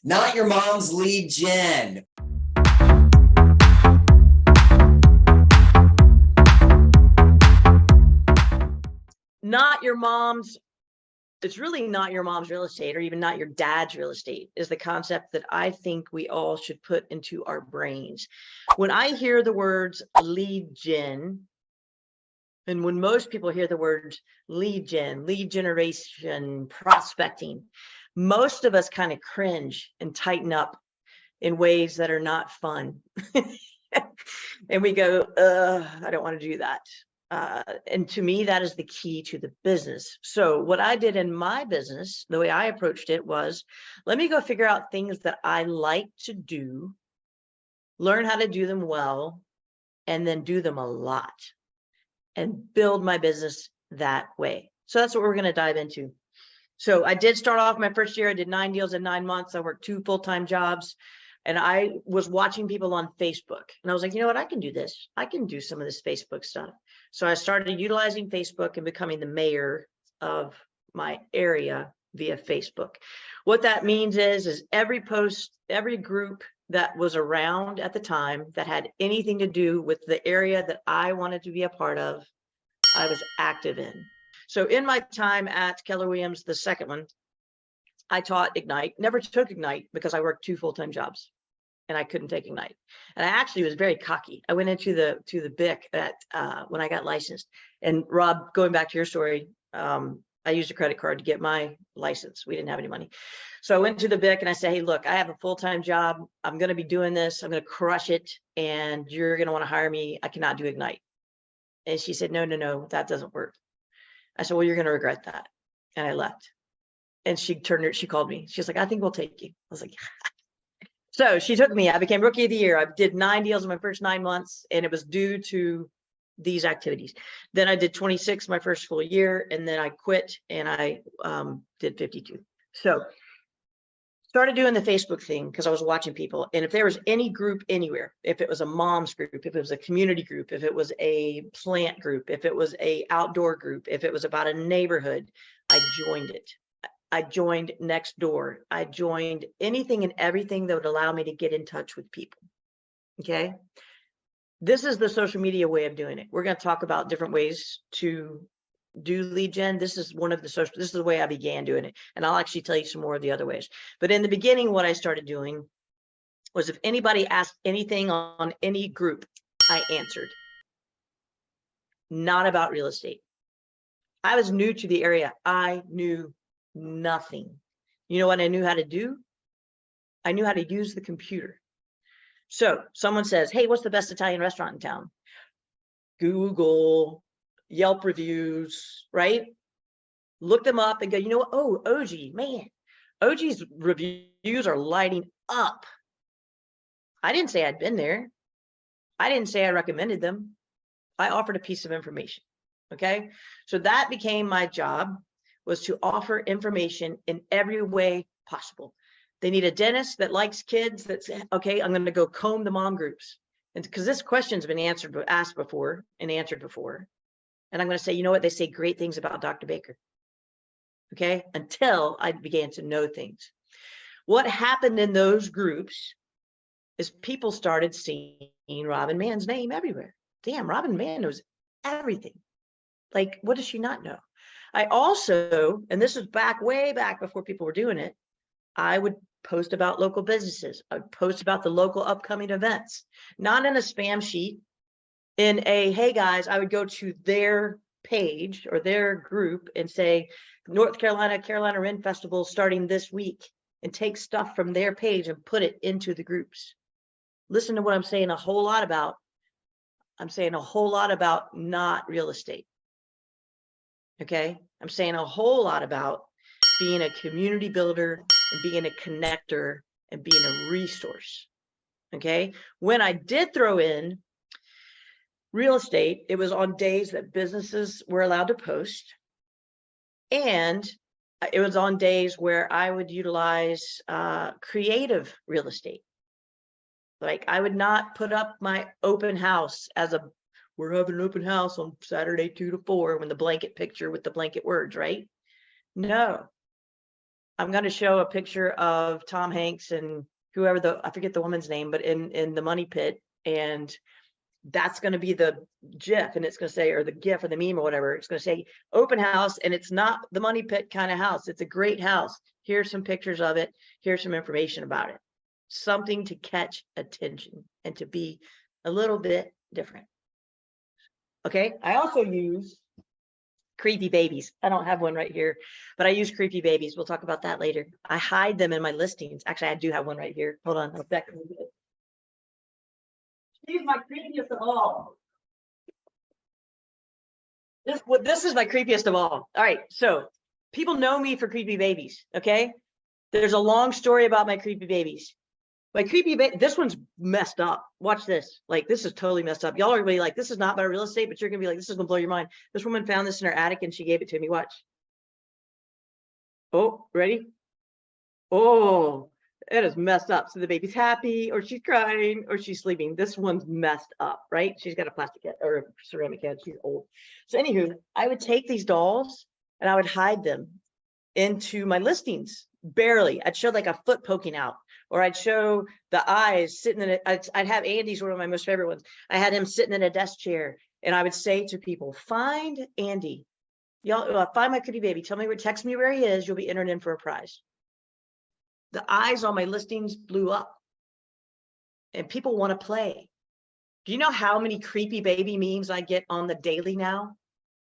Not your mom's lead gen. Not your mom's, it's really not your mom's real estate, or even not your dad's real estate, is the concept that I think we all should put into our brains. When I hear the words lead gen, and when most people hear the word lead gen, lead generation, prospecting, most of us kind of cringe and tighten up in ways that are not fun. And we go, I don't want to do that. And to me, that is the key to the business. So what I did in my business, the way I approached it was, let me go figure out things that I like to do, learn how to do them well, and then do them a lot and build my business that way. So that's what we're going to dive into. So I did start off my first year. I did 9 deals in 9 months. I worked 2 full-time jobs. And I was watching people on Facebook. And I was like, you know what? I can do this. I can do some of this Facebook stuff. So I started utilizing Facebook and becoming the mayor of my area via Facebook. What that means is every post, every group that was around at the time that had anything to do with the area that I wanted to be a part of, I was active in. So in my time at Keller Williams, the second one, I taught Ignite, never took Ignite because I worked 2 full-time jobs and I couldn't take Ignite. And I actually was very cocky. I went into the BIC at when I got licensed. And Rob, going back to your story, I used a credit card to get my license. We didn't have any money. So I went to the BIC and I said, hey, look, I have a full-time job. I'm going to be doing this. I'm going to crush it. And you're going to want to hire me. I cannot do Ignite. And she said, no, that doesn't work. I said, well, you're going to regret that. And I left. And she called me. She's like, I think we'll take you. I was like, so she took me. I became rookie of the year. I did 9 deals in my first 9 months, and it was due to these activities. Then I did 26 my first full year, and then I quit and I did 52. So started doing the Facebook thing because I was watching people. And if there was any group anywhere, if it was a mom's group, if it was a community group, if it was a plant group, if it was a outdoor group, if it was about a neighborhood, I joined it. I joined Nextdoor. I joined anything and everything that would allow me to get in touch with people. Okay. This is the social media way of doing it. We're going to talk about different ways to do lead gen. This is this is the way I began doing it. And I'll actually tell you some more of the other ways. But in the beginning, what I started doing was if anybody asked anything on any group, I answered. Not about real estate. I was new to the area. I knew nothing. You know what I knew how to do? I knew how to use the computer. So someone says, hey, what's the best Italian restaurant in town? Google, Yelp reviews, right? Look them up and go, you know what? Oh, OG, man, OG's reviews are lighting up. I didn't say I'd been there. I didn't say I recommended them. I offered a piece of information. Okay. So that became my job, was to offer information in every way possible. They need a dentist that likes kids. That's okay. I'm going to go comb the mom groups. And because this question's been asked before and answered before. And I'm going to say, you know what? They say great things about Dr. Baker. Okay. Until I began to know things. What happened in those groups is people started seeing Robin Mann's name everywhere. Damn, Robin Mann knows everything. Like, what does she not know? I also, and this was way back before people were doing it, I would post about local businesses. I would post about the local upcoming events, not in a spam sheet. In a, hey guys, I would go to their page or their group and say, North Carolina Ren Festival starting this week, and take stuff from their page and put it into the groups. Listen to what I'm saying a whole lot about. I'm saying a whole lot about not real estate. Okay. I'm saying a whole lot about being a community builder and being a connector and being a resource. Okay. When I did throw in real estate, it was on days that businesses were allowed to post. And it was on days where I would utilize creative real estate. Like I would not put up my open house as we're having an open house on Saturday 2 to 4 when the blanket picture with the blanket words, right? No. I'm going to show a picture of Tom Hanks and whoever I forget the woman's name, but in the money pit. And that's going to be the GIF, and it's going to say, or the GIF or the meme or whatever, it's going to say open house. And it's not the money pit kind of house. It's a great house. Here's some pictures of it. Here's some information about it. Something to catch attention and to be a little bit different. Okay. I also use creepy babies. I don't have one right here, but I use creepy babies. We'll talk about that later. I hide them in my listings. Actually, I do have one right here. Hold on. She's my creepiest of all. This is my creepiest of all. All right. So people know me for creepy babies. Okay. There's a long story about my creepy babies. My creepy baby, this one's messed up. Watch this. Like, this is totally messed up. Y'all are gonna be like, this is not about real estate, but you're gonna be like, this is gonna blow your mind. This woman found this in her attic and she gave it to me. Watch. Oh, ready? Oh, it is messed up. So the baby's happy, or she's crying, or she's sleeping. This one's messed up, right? She's got a plastic head or a ceramic head. She's old. So anywho, I would take these dolls and I would hide them into my listings. Barely. I'd show like a foot poking out, or I'd show the eyes sitting in it. I'd have Andy's, one of my most favorite ones. I had him sitting in a desk chair, and I would say to people, find Andy. Y'all find my creepy baby. Tell me, text me where he is. You'll be entered in for a prize. The eyes on my listings blew up, and people want to play. Do you know how many creepy baby memes I get on the daily now?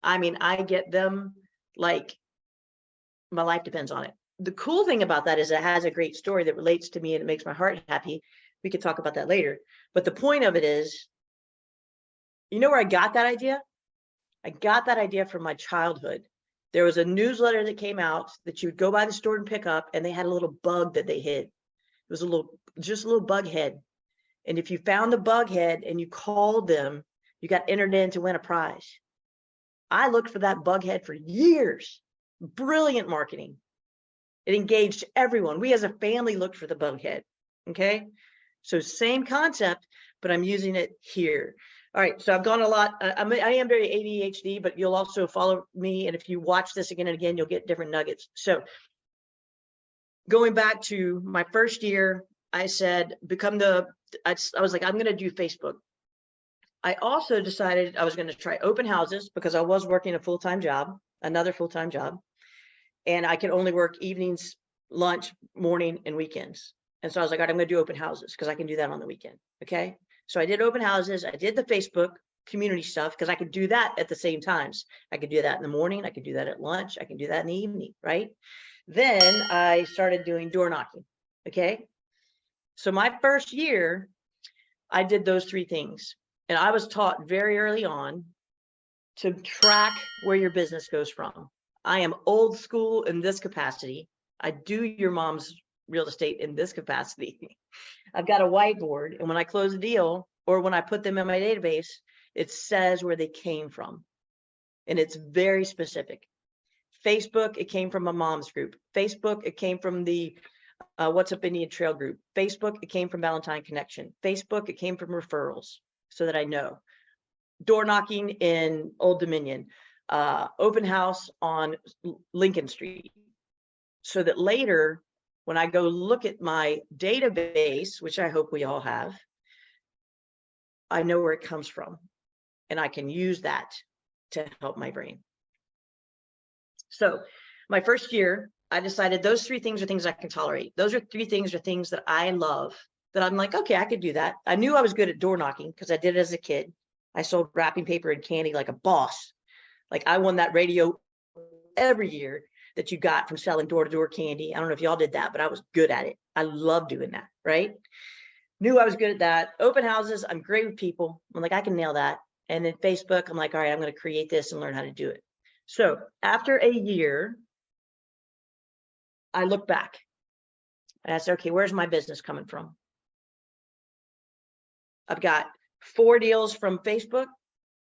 I mean, I get them like my life depends on it. The cool thing about that is it has a great story that relates to me and it makes my heart happy. We could talk about that later. But the point of it is, you know where I got that idea? I got that idea from my childhood. There was a newsletter that came out that you would go by the store and pick up, and they had a little bug that they hid. It was just a little bug head. And if you found the bug head and you called them, you got entered in to win a prize. I looked for that bug head for years. Brilliant marketing. It engaged everyone. We as a family looked for the bug head. Okay. So same concept, but I'm using it here. All right. So I've gone a lot. I am very ADHD, but you'll also follow me. And if you watch this again and again, you'll get different nuggets. So going back to my first year, I said, I was like, I'm going to do Facebook. I also decided I was going to try open houses because I was working a full-time job, another full-time job. And I can only work evenings, lunch, morning, and weekends. And so I was like, all right, I'm going to do open houses because I can do that on the weekend. Okay. So I did open houses. I did the Facebook community stuff because I could do that at the same times. I could do that in the morning. I could do that at lunch. I can do that in the evening. Right. Then I started doing door knocking. Okay. So my first year, I did those three things. And I was taught very early on to track where your business goes from. I am old school in this capacity. I do your mom's real estate in this capacity. I've got a whiteboard, and when I close a deal or when I put them in my database, it says where they came from. And it's very specific. Facebook, it came from my mom's group. Facebook, it came from the What's Up Indian Trail group. Facebook, it came from Valentine Connection. Facebook, it came from referrals, so that I know. Door knocking in Old Dominion. Open house on Lincoln Street, so that later when I go look at my database, which I hope we all have, I know where it comes from and I can use that to help my brain. So my first year, I decided those three things are things I can tolerate. Those are three things are things that I love, that I'm like, okay, I could do that. I knew I was good at door knocking because I did it as a kid. I sold wrapping paper and candy like a boss. Like I won that radio every year that you got from selling door-to-door candy. I don't know if y'all did that, but I was good at it. I love doing that, right? Knew I was good at that. Open houses, I'm great with people. I'm like, I can nail that. And then Facebook, I'm like, all right, I'm going to create this and learn how to do it. So after a year, I look back and I said, okay, where's my business coming from? I've got 4 deals from Facebook.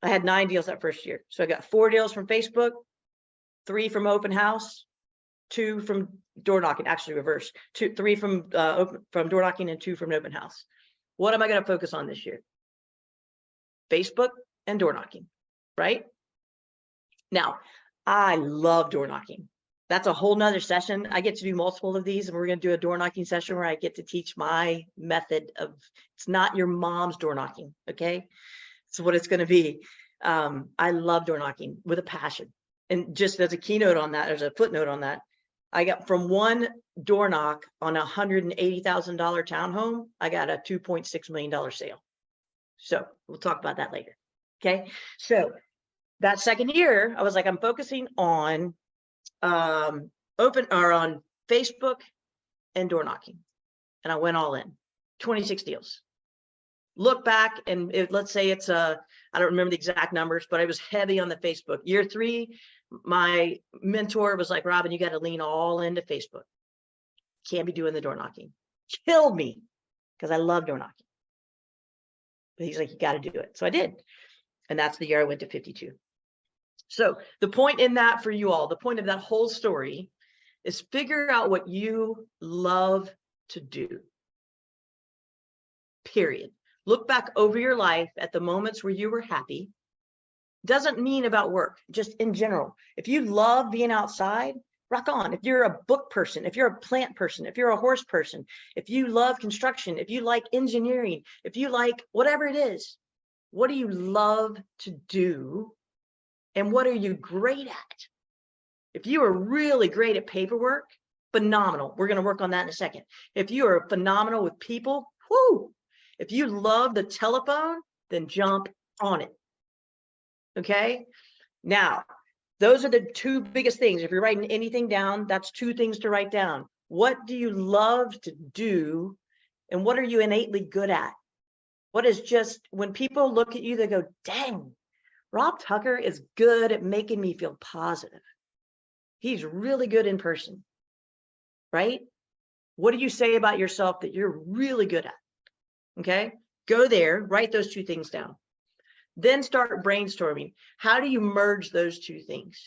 I had 9 deals that first year. So I got 4 deals from Facebook, 3 from open house, 2 from door knocking, actually reverse, 3 from door knocking and 2 from open house. What am I going to focus on this year? Facebook and door knocking, right? Now, I love door knocking. That's a whole nother session. I get to do multiple of these, and we're going to do a door knocking session where I get to teach my method of, it's not your mom's door knocking. Okay. It's what it's going to be. I love door knocking with a passion. And just as a keynote on that, there's a footnote on that. I got from one door knock on a $180,000 townhome, I got a $2.6 million sale. So we'll talk about that later. Okay. So that second year, I was like, I'm focusing on on Facebook and door knocking. And I went all in, 26 deals. Look back and let's say it's I don't remember the exact numbers, but I was heavy on the Facebook. Year 3, my mentor was like, Robin, you got to lean all into Facebook. Can't be doing the door knocking. Killed me because I love door knocking. But he's like, you got to do it. So I did. And that's the year I went to 52. So the point in that for you all, the point of that whole story is figure out what you love to do. Period. Look back over your life at the moments where you were happy. Doesn't mean about work, just in general. If you love being outside, rock on. If you're a book person, if you're a plant person, if you're a horse person, if you love construction, if you like engineering, if you like whatever it is, what do you love to do? And what are you great at? If you are really great at paperwork, phenomenal. We're going to work on that in a second. If you are phenomenal with people, whoo. If you love the telephone, then jump on it. Okay. Now, those are the 2 biggest things. If you're writing anything down, that's 2 things to write down. What do you love to do? And what are you innately good at? What is just, when people look at you, they go, dang, Rob Tucker is good at making me feel positive. He's really good in person, right? What do you say about yourself that you're really good at? Okay, go there, write those 2 things down. Then start brainstorming. How do you merge those 2 things?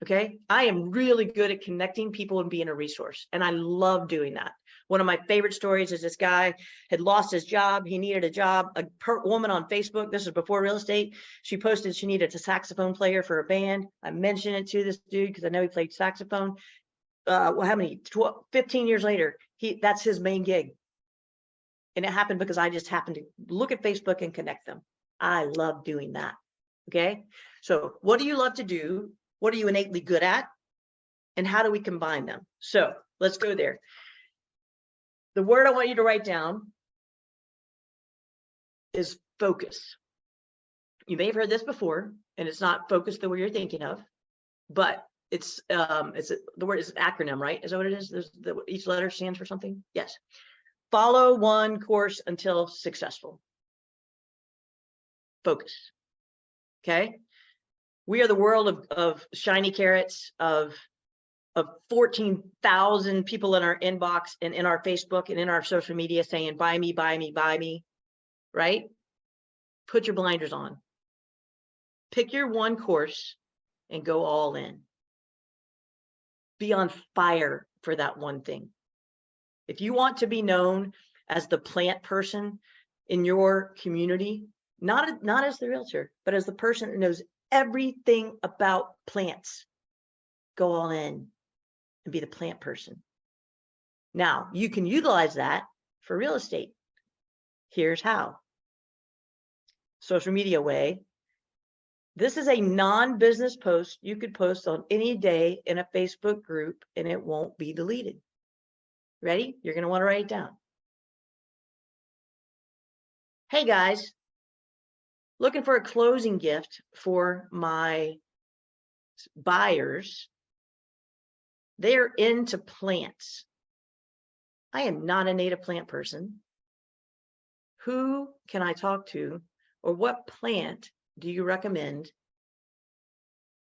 Okay, I am really good at connecting people and being a resource, and I love doing that. One of my favorite stories is this guy had lost his job. He needed a job. A woman on Facebook, this is before real estate, she posted she needed a saxophone player for a band. I mentioned it to this dude because I know he played saxophone. Well, how many? 15 years later, that's his main gig. And it happened because I just happened to look at Facebook and connect them. I love doing that. Okay. So what do you love to do? What are you innately good at? And how do we combine them? So let's go there. The word I want you to write down is focus. You may have heard this before, and it's not focus the way you're thinking of, but the word is an acronym, right? Is that what it is? Each letter stands for something. Yes. Follow one course until successful. Focus. Okay. We are the world of shiny carrots, of 14,000 people in our inbox and in our Facebook and in our social media saying, buy me, buy me, buy me. Right? Put your blinders on. Pick your one course and go all in. Be on fire for that one thing. If you want to be known as the plant person in your community, not as the realtor, but as the person that knows everything about plants, go all in and be the plant person. Now, you can utilize that for real estate. Here's how. Social media way. This is a non-business post you could post on any day in a Facebook group and it won't be deleted. Ready? You're going to want to write it down. Hey guys, looking for a closing gift for my buyers. They're into plants. I am not a native plant person. Who can I talk to, or what plant do you recommend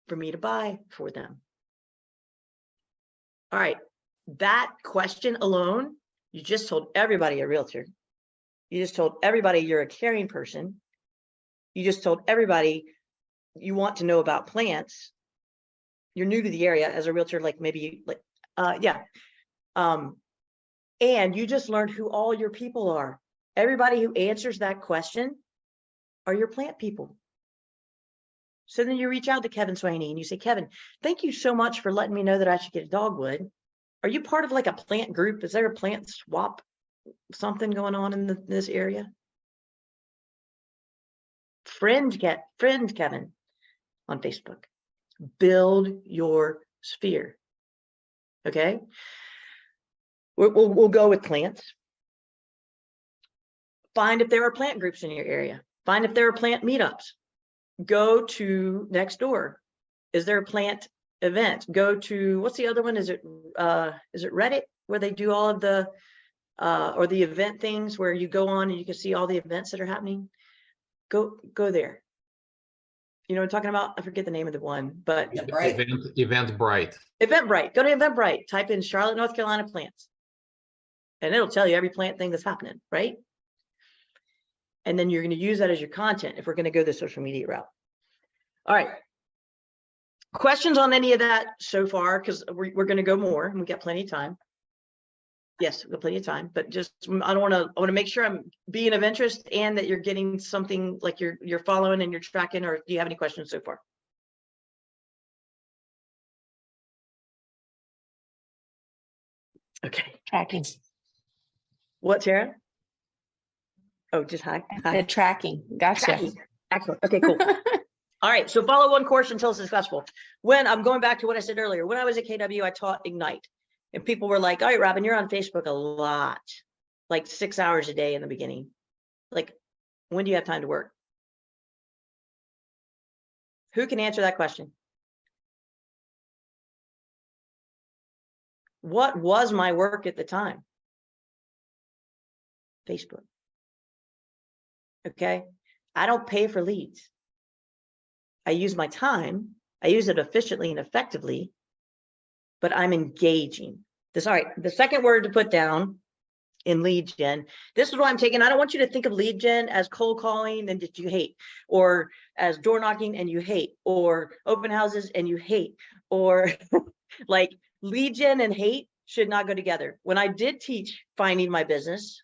for me to buy for them? All right, that question alone, you just told everybody a realtor. You just told everybody you're a caring person. You just told everybody you want to know about plants. You're new to the area as a realtor, like maybe like, and you just learned who all your people are. Everybody who answers that question are your plant people. So then you reach out to Kevin Swaney and you say, Kevin, thank you so much for letting me know that I should get a dogwood. Are you part of like a plant group? Is there a plant swap, something going on in this area? Friend Kevin on Facebook. Build your sphere. Okay. We'll go with plants. Find if there are plant groups in your area. Find if there are plant meetups. Go to next door. Is there a plant event? Go to, what's the other one? Is it Reddit, where they do all of the or the event things where you go on and you can see all the events that are happening? Go there. You know what I'm talking about? I forget the name of the one, but Eventbrite. Eventbrite. Go to Eventbrite. Type in Charlotte, North Carolina plants, and it'll tell you every plant thing that's happening, right? And then you're going to use that as your content if we're going to go the social media route. All right. Questions on any of that so far? Because we're going to go more and we got plenty of time. Yes, we've got plenty of time, but just I want to make sure I'm being of interest and that you're getting something like you're following and you're tracking. Or do you have any questions so far? Okay. Tracking. What, Tara? Oh, just hi. The tracking. Gotcha. Tracking. Excellent. Okay, cool. All right. So follow one course until successful. When I'm going back to what I said earlier, when I was at KW, I taught Ignite, and people were like, all right, Robin, you're on Facebook a lot, like 6 hours a day in the beginning. Like, when do you have time to work? Who can answer that question? What was my work at the time? Facebook. Okay. I don't pay for leads. I use my time. I use it efficiently and effectively, but I'm engaging. All right. The second word to put down in lead gen, this is what I'm taking. I don't want you to think of lead gen as cold calling and that you hate, or as door knocking and you hate, or open houses and you hate, or like lead gen and hate should not go together. When I did teach Finding My Business,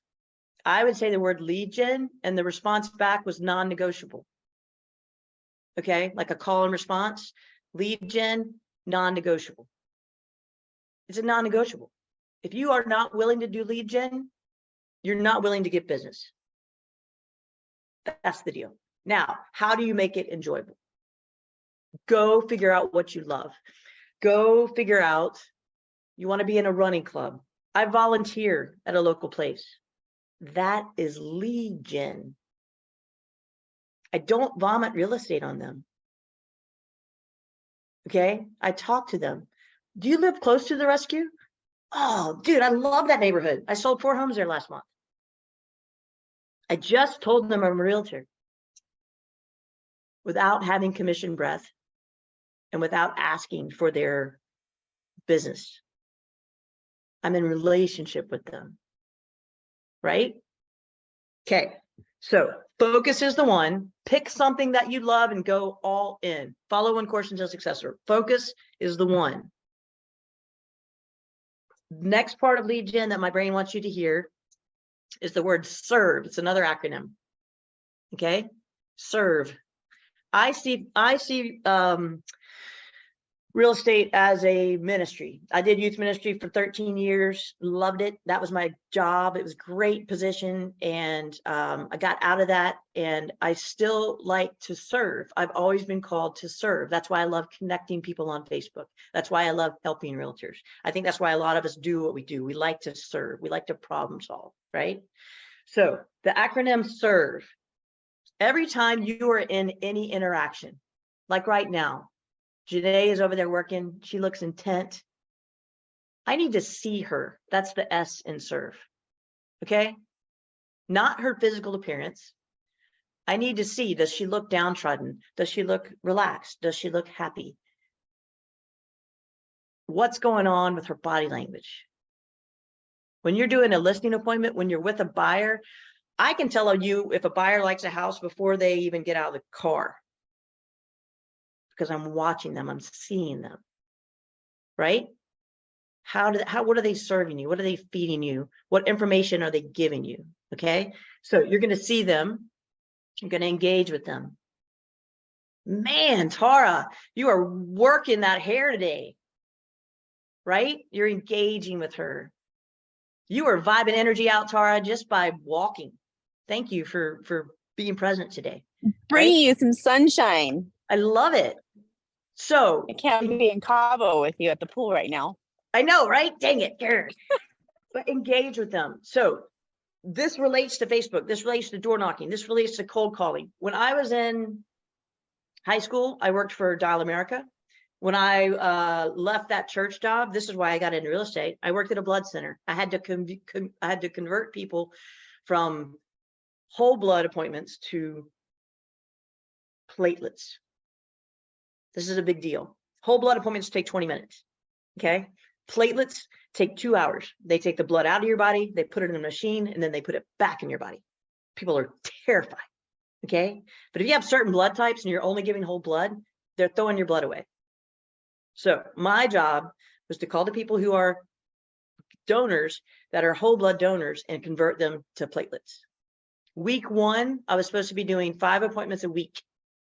I would say the word lead gen and the response back was non-negotiable. Okay, like a call and response, lead gen, non-negotiable. It's a non-negotiable. If you are not willing to do lead gen, you're not willing to get business. That's the deal. Now, how do you make it enjoyable? Go figure out what you love. Go figure out, you want to be in a running club. I volunteer at a local place. That is lead gen. I don't vomit real estate on them. Okay, I talk to them. Do you live close to the rescue? Oh, dude, I love that neighborhood. I sold 4 homes there last month. I just told them I'm a realtor without having commission breath and without asking for their business. I'm in relationship with them, right? Okay, so focus is the one. Pick something that you love and go all in. Follow one course until successful. Focus is the one. Next part of lead gen that my brain wants you to hear is the word serve. It's another acronym. Okay, serve. I see real estate as a ministry. I did youth ministry for 13 years, loved it. That was my job. It was a great position. And I got out of that, and I still like to serve. I've always been called to serve. That's why I love connecting people on Facebook. That's why I love helping realtors. I think that's why a lot of us do what we do. We like to serve. We like to problem solve, right? So the acronym SERVE. Every time you are in any interaction, like right now, Janae is over there working. She looks intent. I need to see her. That's the S in serve. Okay? Not her physical appearance. I need to see, does she look downtrodden? Does she look relaxed? Does she look happy? What's going on with her body language? When you're doing a listing appointment, when you're with a buyer, I can tell you if a buyer likes a house before they even get out of the car, because I'm watching them, I'm seeing them, right? What are they serving you? What are they feeding you? What information are they giving you? Okay, so you're going to see them, you're going to engage with them. Man, Tara, you are working that hair today, right? You're engaging with her. You are vibing energy out, Tara, just by walking. Thank you for being present today. Bringing you some sunshine. I love it. So I can't be in Cabo with you at the pool right now. I know, right? Dang it. Grr. But engage with them. So this relates to Facebook. This relates to door knocking. This relates to cold calling. When I was in high school, I worked for Dial America. When I left that church job, this is why I got into real estate. I worked at a blood center. I had to convert people from whole blood appointments to platelets. This is a big deal. Whole blood appointments take 20 minutes. Okay. Platelets take 2 hours. They take the blood out of your body, they put it in a machine, and then they put it back in your body. People are terrified. Okay. But if you have certain blood types and you're only giving whole blood, they're throwing your blood away. So my job was to call the people who are donors that are whole blood donors and convert them to platelets. Week 1, I was supposed to be doing 5 appointments a week.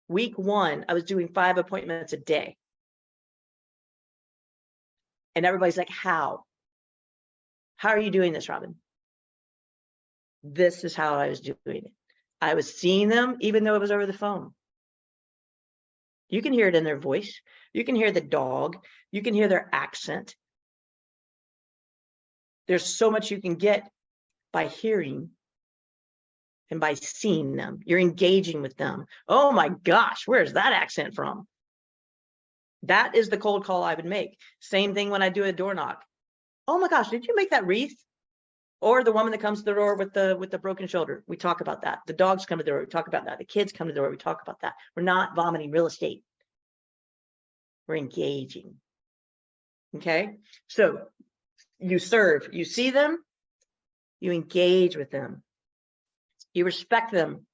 Week 1, I was doing 5 appointments a day. And everybody's like, how? How are you doing this, Robin? This is how I was doing it. I was seeing them, even though it was over the phone. You can hear it in their voice. You can hear the dog. You can hear their accent. There's so much you can get by hearing and by seeing them. You're engaging with them. Oh my gosh, where's that accent from? That is the cold call I would make. Same thing when I do a door knock. Oh my gosh, did you make that wreath? Or the woman that comes to the door with the broken shoulder. We talk about that. The dogs come to the door. We talk about that. The kids come to the door. We talk about that. We're not vomiting real estate. We're engaging. Okay. So you serve, you see them, you engage with them. You respect them.